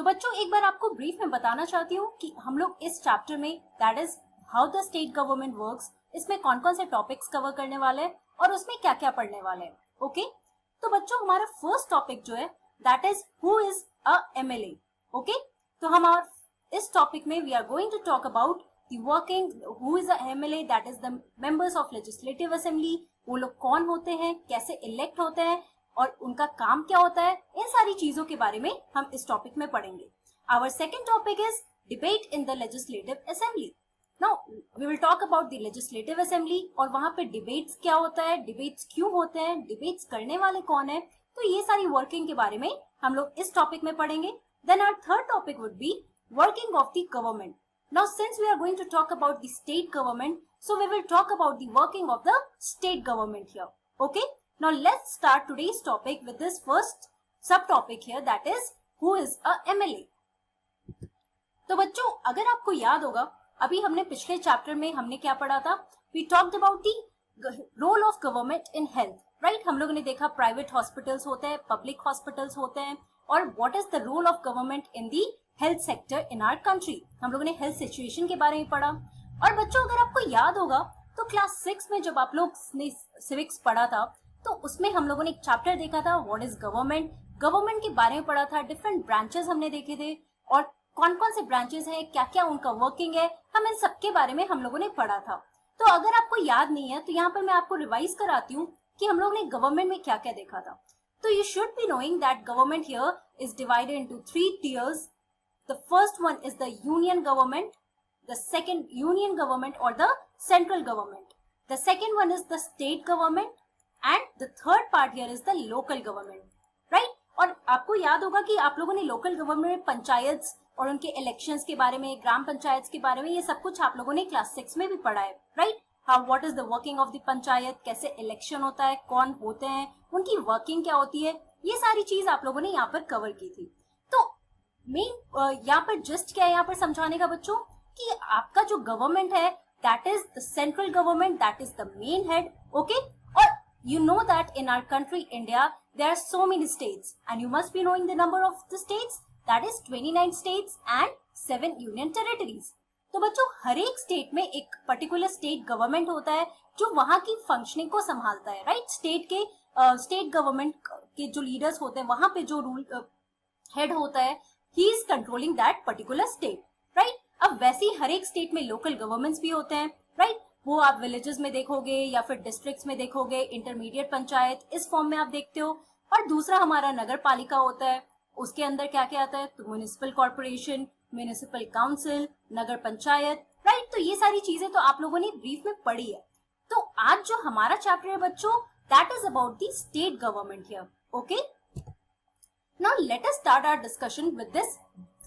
तो बच्चों एक बार आपको ब्रीफ में बताना चाहती हूँ कि हम लोग इस चैप्टर में that is how the state government works, इसमें कौन कौन से टॉपिक्स कवर करने वाले हैं और उसमें क्या क्या पढ़ने वाले हैं। ओके, तो बच्चों हमारा फर्स्ट टॉपिक जो है that is who is a MLA. Okay, तो हमारा इस टॉपिक में we are going to talk about the working who is a MLA, that is the members of legislative assembly. वो लोग कौन होते हैं, कैसे इलेक्ट होते हैं और उनका काम क्या होता है, इन सारी चीजों के बारे में हम इस टॉपिक में पढ़ेंगे। Our second topic is debate in the legislative assembly. Now we will talk about the legislative assembly और वहां पे डिबेट्स क्या होता है, डिबेट्स क्यों होते हैं, डिबेट्स करने वाले कौन है, तो ये सारी वर्किंग के बारे में हम लोग इस टॉपिक में पढ़ेंगे। Then our third topic would be working of the government. Now since we are going to talk about the state government, so we will talk about the working of the state government here. Okay, now let's start today's topic with this first subtopic here, that is who is a MLA. तो बच्चों अगर आपको याद होगा अभी हमने पिछले chapter में हमने क्या पढ़ा था, we talked about the role of government in health, right? हम लोगों ने देखा प्राइवेट हॉस्पिटल्स होते हैं, पब्लिक हॉस्पिटल्स होते हैं और what is the role of government in the health sector in our country. हम लोगों ने हेल्थ सिचुएशन के बारे में पढ़ा। और बच्चों अगर आपको याद होगा तो क्लास 6 में जब आप लोग ने सिविक्स पढ़ा था तो उसमें हम लोगों ने एक चैप्टर देखा था व्हाट इज गवर्नमेंट, गवर्नमेंट के बारे में पढ़ा था, डिफरेंट ब्रांचेस हमने देखे थे और कौन कौन से ब्रांचेस हैं, क्या क्या उनका वर्किंग है, हम इन सबके बारे में हम लोगों ने पढ़ा था। तो अगर आपको याद नहीं है तो यहाँ पर मैं आपको रिवाइज कराती हूँ कि हम लोग ने गवर्नमेंट में क्या क्या देखा था। तो you should be knowing that government here is divided into 3 tiers. The first one is the union government, the second union government or the central government. The second one is the state government and the third part here is the local government, right? और आपको याद होगा कि आप लोगों ने local government में पंचायत और उनके elections के बारे में, ग्राम पंचायत के बारे में, ये सब कुछ आप लोगों ने क्लास 6 में भी पढ़ा है, right? How what is the working of the panchayat, कैसे election होता है, कौन होते हैं, उनकी working क्या होती है, ये सारी चीज आप लोगों ने यहाँ पर कवर की थी। तो मेन यहाँ पर जस्ट क्या है यहाँ पर समझाने का बच्चों कि आपका जो गवर्नमेंट है that is the central government, that is the main head. Okay, और you know that in our country India there are so many states and you must be knowing the number of the states, that is 29 states and 7 union territories. तो बच्चों हर एक state में एक particular state government होता है जो वहां की फंक्शनिंग को संभालता है, राइट? स्टेट गवर्नमेंट के जो लीडर्स होते हैं वहां पे जो रूल हेड होता है he is controlling that particular state, right? अब वैसे ही हर एक स्टेट में लोकल गवर्नमेंट्स भी होते हैं, right? वो आप विलेजेस में देखोगे या फिर डिस्ट्रिक्ट्स में देखोगे, इंटरमीडिएट पंचायत इस फॉर्म में आप देखते हो। और दूसरा हमारा नगर पालिका होता है, उसके अंदर क्या क्या आता है, तो म्युनिसिपल कॉर्पोरेशन, म्युनिसिपल काउंसिल, नगर पंचायत, राइट? तो ये सारी चीजें तो आप लोगों ने ब्रीफ में पढ़ी है। तो आज जो हमारा चैप्टर है बच्चों that is about the state government here. Okay, now let us start our discussion with this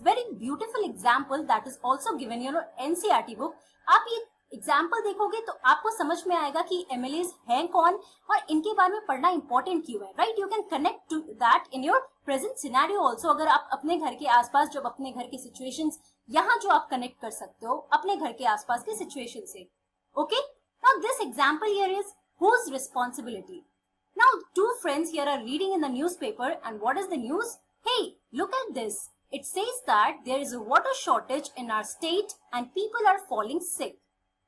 very beautiful example that is also given in your NCERT book. आप ये एग्जाम्पल देखोगे तो आपको समझ में आएगा कि एमएलएज हैं कौन और इनके बारे में पढ़ना इंपॉर्टेंट क्यों है, right? You can connect to that in your present scenario also. अगर आप अपने घर के आसपास, जब अपने घर की सिचुएशंस यहाँ जो आप कनेक्ट कर सकते हो अपने घर के आसपास की सिचुएशन से। Okay, now this example here is whose responsibility. Now, two friends here are reading in the newspaper and what is the news? Hey, look at this. It says that there is a water shortage in our state and people are falling sick.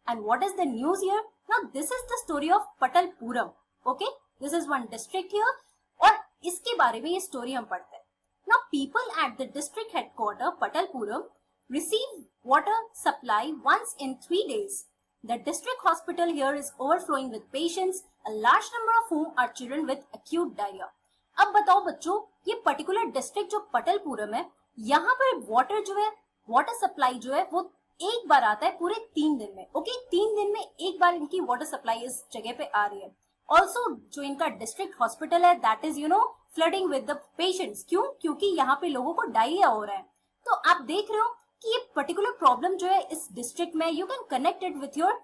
And what is the news here? Now, this is the story of Patalpuram. Okay, this is one district here और इसके बारे में ये story हम पढ़ते हैं। Now, people at the district headquarter Patalpuram receive water supply once in 3 days. The district hospital here is overflowing with patients, a large number of whom are children with acute diarrhea. अब बताओ बच्चों, ये particular district जो पटलपुरम है, यहाँ पर water जो है, वाटर सप्लाई जो है वो एक बार आता है पूरे 3 दिन में। ओके, 3 दिन में एक बार इनकी वाटर सप्लाई इस जगह पे आ रही है। ऑल्सो जो इनका डिस्ट्रिक्ट हॉस्पिटल है that is flooding with the patients. क्यों? क्योंकि यहाँ पे लोगों को डायरिया हो रहा है। तो आप देख रहे हो कि ये पर्टिकुलर प्रॉब्लम जो है इस डिस्ट्रिक्ट में, you can connect it with your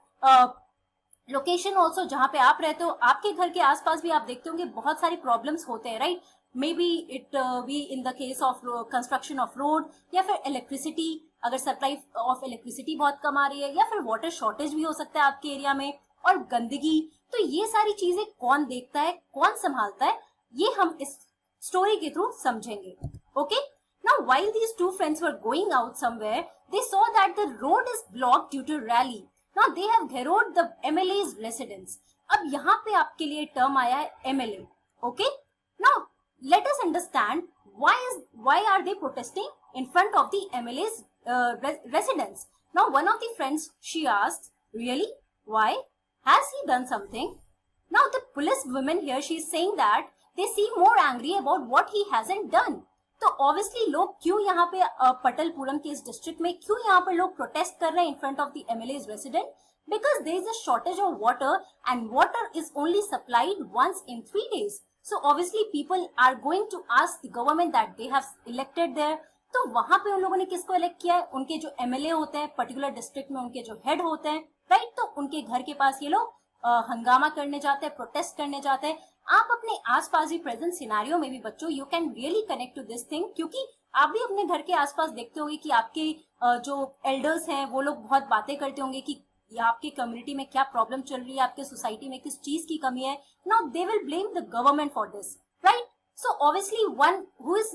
location also, जहाँ पे आप रहते हो। आपके घर के आसपास भी आप देखते होंगे बहुत सारी प्रॉब्लम्स होते हैं, right? May be it be in the case of construction of road या फिर इलेक्ट्रिसिटी, अगर सप्लाई ऑफ इलेक्ट्रिसिटी बहुत कम आ रही है, या फिर वाटर शॉर्टेज भी हो सकता है आपके एरिया में, और गंदगी। तो ये सारी चीजें कौन देखता है, कौन संभालता है, ये हम इस स्टोरी के थ्रू समझेंगे। Okay, now while these two friends were going out somewhere, they saw that the road is blocked due to rally. Now they have garrowed the MLA's residence. अब यहाँ पे आपके लिए टर्म आया है MLA. Okay? Now let us understand why are they protesting in front of the MLA's residence. Now one of the friends, she asked, really? Why? Has he done something? Now the police woman here, she is saying that they seem more angry about what he hasn't done. तो obviously लोग क्यों यहाँ पे पटलपुरम के इस district में क्यों यहाँ पर लोग प्रोटेस्ट कर रहे हैं in front of the MLA's resident? Because there is a shortage of water and water is only supplied once in 3 days. So obviously people are going to ask the government that they have elected there. तो वहां पे उन लोगों ने किसको elect किया है? उनके जो MLA होते हैं पर्टिकुलर डिस्ट्रिक्ट में, उनके जो हेड होते हैं, राइट? तो उनके घर के पास ये लोग हंगामा करने जाते हैं, प्रोटेस्ट करने जाते हैं. आप अपने आसपास भी प्रेजेंट सिनेरियो में भी बच्चों you can really connect to this thing, क्योंकि आप भी अपने घर के आसपास देखते होंगे कि आपके जो एल्डर्स हैं वो लोग बहुत बातें करते होंगे कि आपके कम्युनिटी में क्या प्रॉब्लम चल रही है, आपके सोसाइटी में किस चीज की कमी है. Now they will blame the government for this, right? So obviously one who is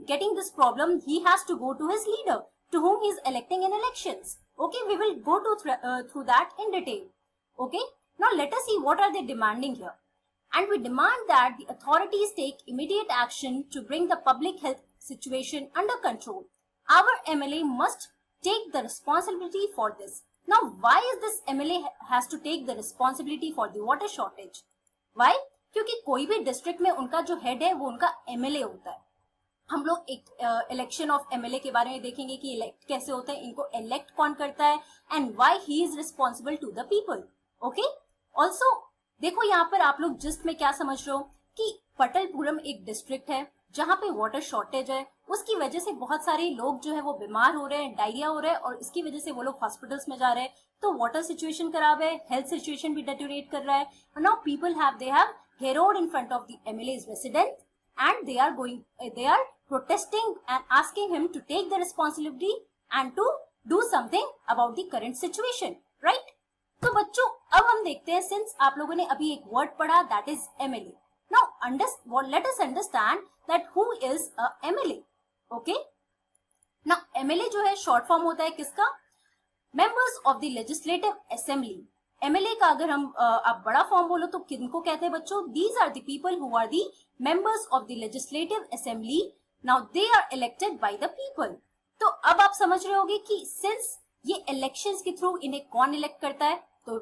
getting this problem, he has to go to his leader to whom he is electing in elections. Okay, we will go to through that in detail. Okay, now let us see what are they demanding here. And we demand that the authorities take immediate action to bring the public health situation under control. Our MLA must take the responsibility for this. Now why is this MLA has to take the responsibility for the water shortage? Why? क्योंकि कोई भी district में उनका जो head है वो उनका MLA होता है. हम लोग एक इलेक्शन ऑफ MLA के बारे में देखेंगे कि इलेक्ट कैसे होता है, इनको इलेक्ट कौन करता है and why he is responsible to the people. Okay, also देखो यहाँ पर आप लोग जिस्ट में क्या समझ रहे हो कि पटलपुरम एक डिस्ट्रिक्ट है जहाँ पे वाटर शॉर्टेज है, उसकी वजह से बहुत सारे लोग जो है वो बीमार हो रहे हैं, डायरिया हो रहा है और इसकी वजह से वो लोग हॉस्पिटल्स में जा रहे हैं. तो वाटर सिचुएशन खराब है, हेल्थ सिचुएशन भी डेटोरेट कर रहा है. Now people they have harrowed in front of the MLA's resident and they are protesting and asking him to take the responsibility and to do something about the current situation, right? तो बच्चों अब हम देखते हैं, since आप लोगों ने अभी एक वर्ड पढ़ा that is MLA. Now let us understand that who is a MLA. Okay? Now MLA जो है शॉर्ट फॉर्म होता है किसका? Members of the Legislative Assembly. MLA का अगर हम आप बड़ा फॉर्म बोलो तो किनको कहते हैं बच्चों? These are the people who are the members of the Legislative Assembly. Now they are elected by the people. तो अब आप समझ रहे होंगे कि सिंस ये इलेक्शंस के थ्रू इन्हें कौन इलेक्ट करता है, तो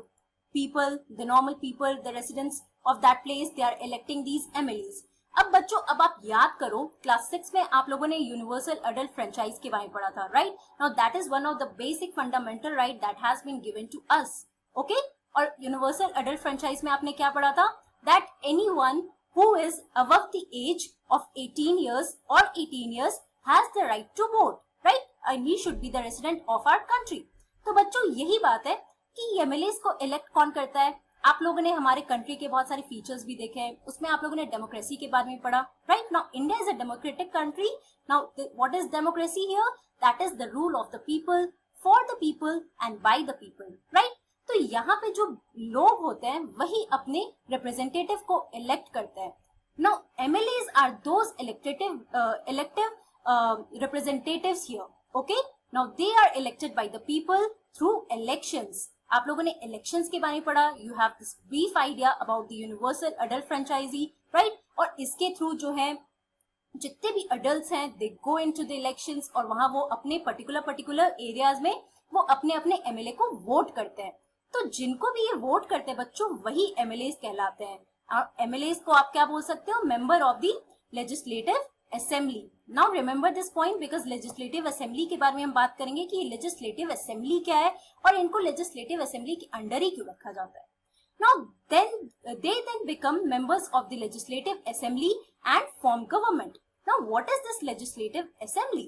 people, the normal people, the residents of that place, they are electing these MLAs. अब बच्चों अब आप याद करो क्लास 6 में आप लोगों ने यूनिवर्सल अडल्ट फ्रेंचाइज के बारे में पढ़ा था, right? Now that is one of the basic fundamental right that has been given to us. Okay, और यूनिवर्सल अडल्ट फ्रेंचाइज में आपने क्या पढ़ा था? That anyone who is above the age of 18 years और 18 years has the right to vote, right? And he should be the resident of our country. तो बच्चों यही बात है कि एमएलएस को इलेक्ट कौन करता है. आप लोगों ने हमारे कंट्री के बहुत सारे फीचर्स भी देखे हैं, उसमें आप लोगों ने डेमोक्रेसी के बारे में पढ़ा, right? Now India is a democratic country. Now what is democracy here? That is the rule of the people, for the people and by the people, right? तो यहाँ पे जो लोग होते हैं वही अपने रिप्रेजेंटेटिव को इलेक्ट करते हैं. Now MLAs are those elective representatives here. Okay, now they are elected by the people through elections. आप लोगों ने elections के बारे में पढ़ा. You have this brief idea about the universal adult franchisee, right? और इसके थ्रू जो है जितने भी adults हैं they go into the elections और वहां वो अपने particular areas में वो अपने अपने MLA को वोट करते हैं. तो जिनको भी ये वोट करते हैं बच्चों वही MLAs कहलाते हैं. और MLAs को आप क्या बोल सकते हो? Member of the legislative assembly. Now remember this point because legislative assembly के बारे में हम बात करेंगे कि लेजिस्लेटिव असेंबली क्या है और इनको लेजिस्लेटिव असेंबली के अंडर ही क्यों रखा जाता है. Now they then become members of the legislative assembly and form government. Now what is this legislative assembly?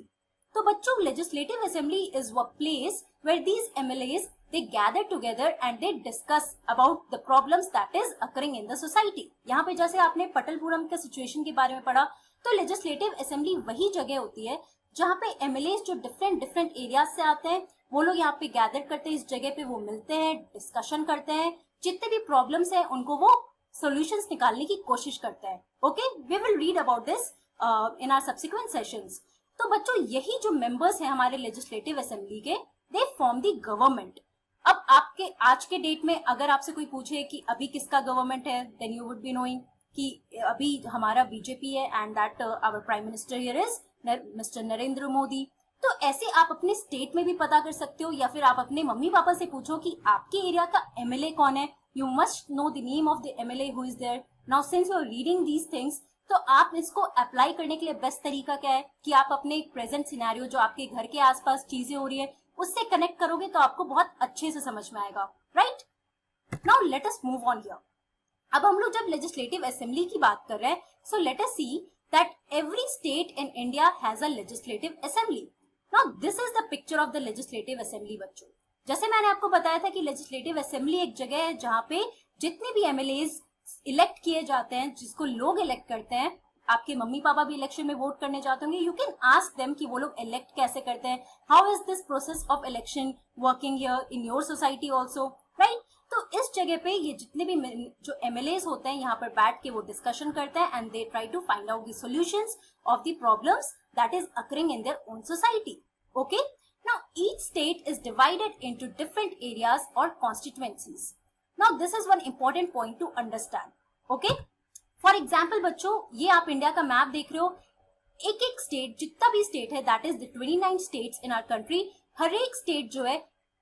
तो बच्चों legislative assembly is a place where these MLAs they gather together and they discuss about the problems that is occurring in the society. यहाँ पे जैसे आपने पटलपुरम के situation के बारे में पढ़ा, तो लेजिस्लेटिव असेंबली वही जगह होती है जहाँ पे एमएलएस जो डिफरेंट एरियाज से आते हैं वो लोग यहाँ पे गैदर करते हैं. इस जगह पे वो मिलते हैं, डिस्कशन करते हैं, जितने भी प्रॉब्लम्स हैं उनको वो सॉल्यूशंस निकालने की कोशिश करते हैं. Okay, we will read about this in our subsequent sessions. तो बच्चों यही जो मेंबर्स हैं हमारे लेजिस्लेटिव असेंबली के, दे फॉर्म द गवर्नमेंट। अब आपके आज के डेट में अगर आपसे कोई पूछे कि अभी किसका गवर्नमेंट है, then you would be knowing कि अभी हमारा बीजेपी है and that our prime minister here is mister Narendra Modi. तो ऐसे आप अपने स्टेट में भी पता कर सकते हो, या फिर आप अपने मम्मी पापा से पूछो कि आपके एरिया का एमएलए कौन है। You must know the name of the MLA who is there. Now since you are reading these things, तो आप इसको अप्लाई करने के लिए बेस्ट तरीका क्या है कि आप अपने प्रेजेंट सिनेरियो जो आपके घर के आसपास चीजें हो रही है उससे कनेक्ट करोगे तो आपको बहुत अच्छे से समझ में आएगा, right. Now let us move on here. अब हम लोग जब लेजिस्लेटिव असेंबली की बात कर रहे हैं, so let us see that every state in India has a legislative assembly. Now this is the picture of the legislative assembly बच्चों। जैसे मैंने आपको बताया था कि लेजिस्लेटिव असेंबली एक जगह है जहाँ पे जितने भी एमएलएज इलेक्ट किए जाते हैं, जिसको लोग इलेक्ट करते हैं, आपके मम्मी पापा भी इलेक्शन में वोट करने जाते होंगे, यू कैन आस्क देम कि वो लोग इलेक्ट कैसे करते हैं, how is this process of election working here in your society also, right. तो इस जगह पे ये जितने भी जो एमएलएज होते हैं यहाँ पर बैठ के वो डिस्कशन करते हैं and they try to find out the solutions of the problems that is occurring in their own society, okay. Now each state is divided into different areas और constituencies. Now this is one important point to understand, okay? For example बच्चों, ये आप India का map देख रहे हो, एक एक स्टेट, जितना भी स्टेट है, that is the 29 states in our country, हर एक स्टेट जो है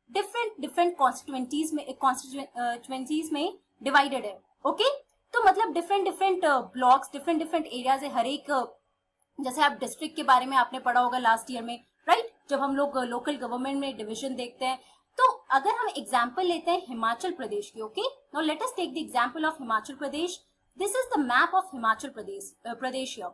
डिफरेंट कॉन्स्टिट्यूएंसीज में डिवाइडेड है, ओके। तो मतलब डिफरेंट ब्लॉक्स, डिफरेंट एरियाज है हर एक। जैसे आप डिस्ट्रिक्ट के बारे में आपने पढ़ा होगा लास्ट ईयर में, राइट, जब हम लोग लोकल गवर्नमेंट में डिविजन देखते हैं। तो अगर हम एग्जाम्पल लेते हैं हिमाचल प्रदेश की, okay, now let us take the example of Himachal Pradesh. This is the map of Himachal Pradesh here.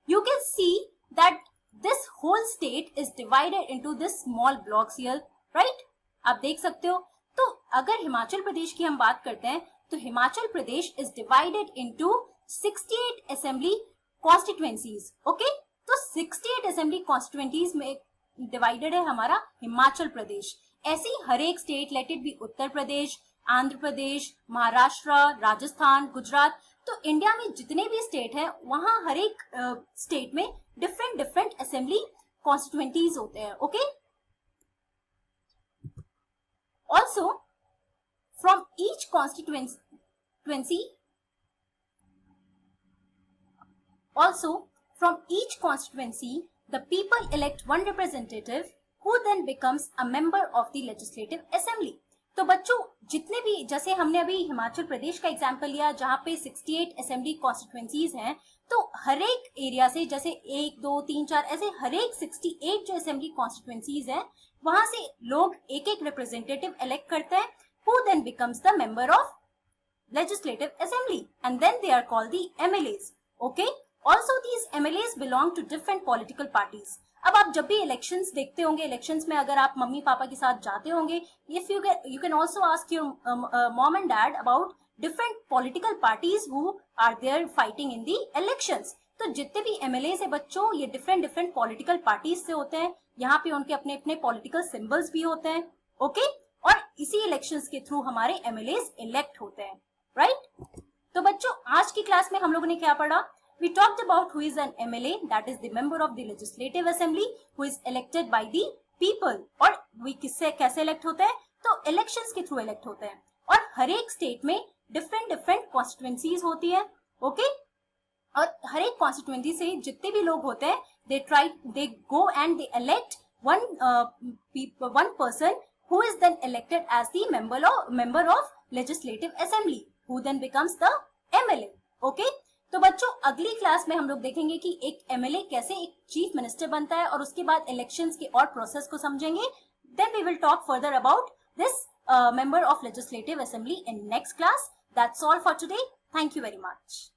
You can see that this whole state is divided into this small blocks here, right, आप देख सकते हो। तो अगर हिमाचल प्रदेश की हम बात करते हैं तो Himachal Pradesh is divided into 68 assembly constituencies, okay. तो 68 असेंबली कॉन्स्टिट्यूएंसीज में डिवाइडेड है हमारा हिमाचल प्रदेश। ऐसे ही हर एक state, let it be Uttar Pradesh, Andhra Pradesh, Maharashtra, Rajasthan, Gujarat, तो इंडिया में जितने भी स्टेट हैं वहां हर एक स्टेट में डिफरेंट असेंबली कॉन्स्टिट्यूएंसीज होते हैं, okay. Also from each constituency the people elect one representative who then becomes a member of the legislative assembly। तो बच्चों जितने भी, जैसे हमने अभी हिमाचल प्रदेश का एग्जांपल लिया जहाँ पे 68 असेंबली कॉन्स्टिट्यूएंसीज हैं, तो हर एक एरिया से जैसे 1 2 3 4 ऐसे हर एक 68 जो असेंबली कॉन्स्टिट्यूएंसीज हैं वहां से लोग एक एक रिप्रेजेंटेटिव इलेक्ट करते हैं, who then becomes the member of legislative assembly and then they are called the MLAs, okay। Also these MLAs belong to different political parties। अब आप जब भी इलेक्शंस देखते होंगे, इलेक्शंस में अगर आप मम्मी पापा के साथ जाते होंगे, if you can also ask your mom and dad about different political parties who are there fighting in the elections. तो जितने भी एमएलए है बच्चों, ये डिफरेंट पॉलिटिकल पार्टीज से होते हैं, यहाँ पे उनके अपने अपने पॉलिटिकल सिंबल्स भी होते हैं, ओके। और इसी इलेक्शंस के थ्रू हमारे एमएलए इलेक्ट होते हैं, राइट। तो बच्चों आज की क्लास में हम लोगों ने क्या पढ़ा? We talked about who is an MLA, that is the member of the legislative assembly who is elected by the people। और we किससे कैसे इलेक्ट होते हैं? तो इलेक्शंस के थ्रू इलेक्ट होते हैं। और हर एक स्टेट में डिफरेंट कॉन्स्टिट्यूएंसीज होती है, ओके। और हर एक कॉन्स्टिट्यूएंसी से जितने भी लोग होते हैं they go and they elect one person who is then elected as the member of legislative assembly who then becomes the MLA, okay। तो बच्चों अगली क्लास में हम लोग देखेंगे कि एक एमएलए कैसे एक चीफ मिनिस्टर बनता है और उसके बाद इलेक्शंस के और प्रोसेस को समझेंगे। Then we will talk further about this member of legislative assembly in next class। That's all for today. Thank you very much.